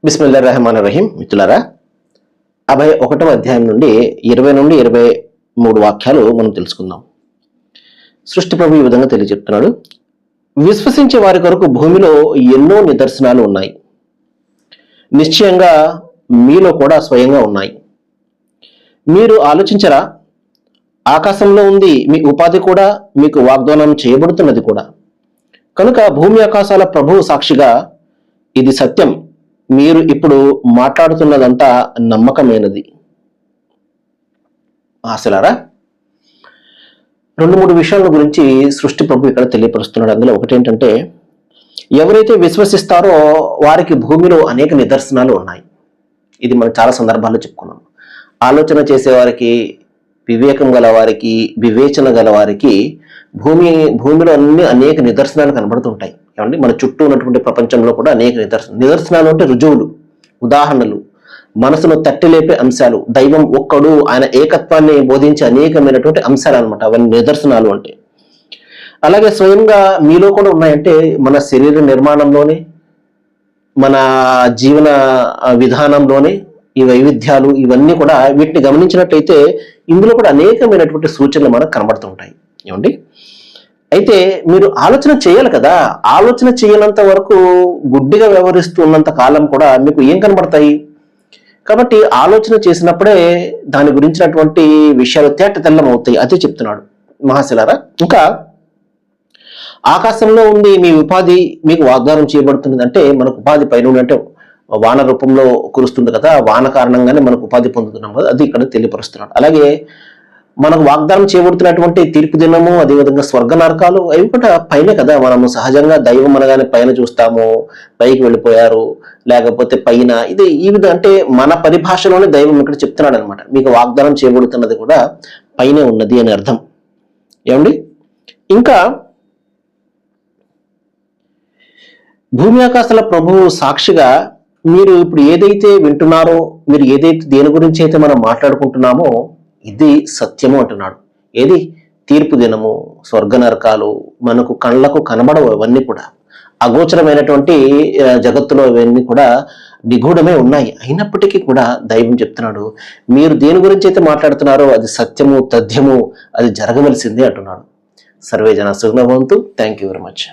బిస్మిల్లాహిర్రహమానిర్రహీం. మిత్రులారా, 51వ అధ్యాయం నుండి 20 నుండి 23 వాక్యాలు మనం తెలుసుకుందాం. సృష్టి ప్రభు ఈ విధంగా తెలియజెప్తున్నాడు. విశ్వసించే వారి కొరకు భూమిలో ఎన్నో నిదర్శనాలు ఉన్నాయి. నిశ్చయంగా మీలో కూడా స్వయంగా ఉన్నాయి. మీరు ఆలోచించరా? ఆకాశంలో ఉంది మీ ఉపాధి కూడా, మీకు వాగ్దానం చేయబడుతున్నది కూడా. కనుక భూమి ఆకాశాల ప్రభువు సాక్షిగా ఇది సత్యం. మీరు ఇప్పుడు మాట్లాడుతున్నదంతా నమ్మకమైనది. ఆశలారా, 2-3 విషయాల గురించి సృష్టి ప్రభు ఇక్కడ తెలియపరుస్తున్నాడు. అందులో ఒకటి ఏంటంటే, ఎవరైతే విశ్వసిస్తారో వారికి భూమిలో అనేక నిదర్శనాలు ఉన్నాయి. ఇది మనం చాలా సందర్భాల్లో చెప్పుకున్నాం. ఆలోచన చేసేవారికి, వివేకం గల వారికి, వివేచన గల వారికి భూమిలో అనేక నిదర్శనాలు కనబడుతుంటాయి. ఏమండి, మన చుట్టూ ఉన్నటువంటి ప్రపంచంలో కూడా అనేక నిదర్శనాలు అంటే రుజువులు, ఉదాహరణలు, మనసును తట్టిలేపే అంశాలు, దైవం ఒక్కడు, ఆయన ఏకత్వాన్ని బోధించే అనేకమైనటువంటి అంశాలు అనమాట అవన్నీ నిదర్శనాలు అంటే. అలాగే స్వయంగా మీలో కూడా ఉన్నాయంటే మన శరీర నిర్మాణంలోనే, మన జీవన విధానంలోనే ఈ వైవిధ్యాలు ఇవన్నీ కూడా, వీటిని గమనించినట్లయితే ఇందులో కూడా అనేకమైనటువంటి సూచనలు మనకు కనబడుతుంటాయి. ఏమండి, అయితే మీరు ఆలోచన చేయాలి కదా. ఆలోచన చేయనంత వరకు, గుడ్డిగా వ్యవహరిస్తూ ఉన్నంత కాలం కూడా మీకు ఏం కనబడతాయి? కాబట్టి ఆలోచన చేసినప్పుడే దాని గురించినటువంటి విషయాలు తేట తెల్లం అవుతాయి. అదే చెప్తున్నాడు మహాశిలారా. ఇంకా ఆకాశంలో ఉంది మీ ఉపాధి, మీకు వాగ్దానం చేయబడుతున్నది. అంటే మనకు ఉపాధి పైన అంటే వాన రూపంలో కురుస్తుంది కదా, వాన కారణంగానే మనకు ఉపాధి పొందుతున్నాం కదా, అది ఇక్కడ తెలియపరుస్తున్నాడు. అలాగే మనకు వాగ్దానం చేయబడుతున్నటువంటి తీర్పు దినము, అదేవిధంగా స్వర్గ నరకాలు, అవి కూడా పైనే కదా. మనము సహజంగా దైవం అనగానే పైన చూస్తాము, పైకి వెళ్ళిపోయారు, లేకపోతే పైన, ఇది ఈ విధంగా అంటే మన పరిభాషలోనే దైవం ఇక్కడ చెప్తున్నాడు అనమాట. మీకు వాగ్దానం చేయబడుతున్నది కూడా పైనే ఉన్నది అని అర్థం. ఏమండి, ఇంకా భూమి ఆకాశాల ప్రభువు సాక్షిగా మీరు ఇప్పుడు ఏదైతే వింటున్నారో, మీరు ఏదైతే దేని గురించి అయితే మనం మాట్లాడుకుంటున్నామో ఇది సత్యము అంటున్నాడు. ఏది? తీర్పు దినము, స్వర్గ నరకాలు మనకు కళ్ళకు కనబడవు. అవన్నీ కూడా అగోచరమైనటువంటి జగత్తులో ఇవన్నీ కూడా నిగూఢమే ఉన్నాయి. అయినప్పటికీ కూడా దైవం చెప్తున్నాడు, మీరు దేని గురించి అయితే మాట్లాడుతున్నారో అది సత్యము, తథ్యము, అది జరగవలసిందే అంటున్నాడు. సర్వే జన సుఖినో భవంతు. Thank you very much.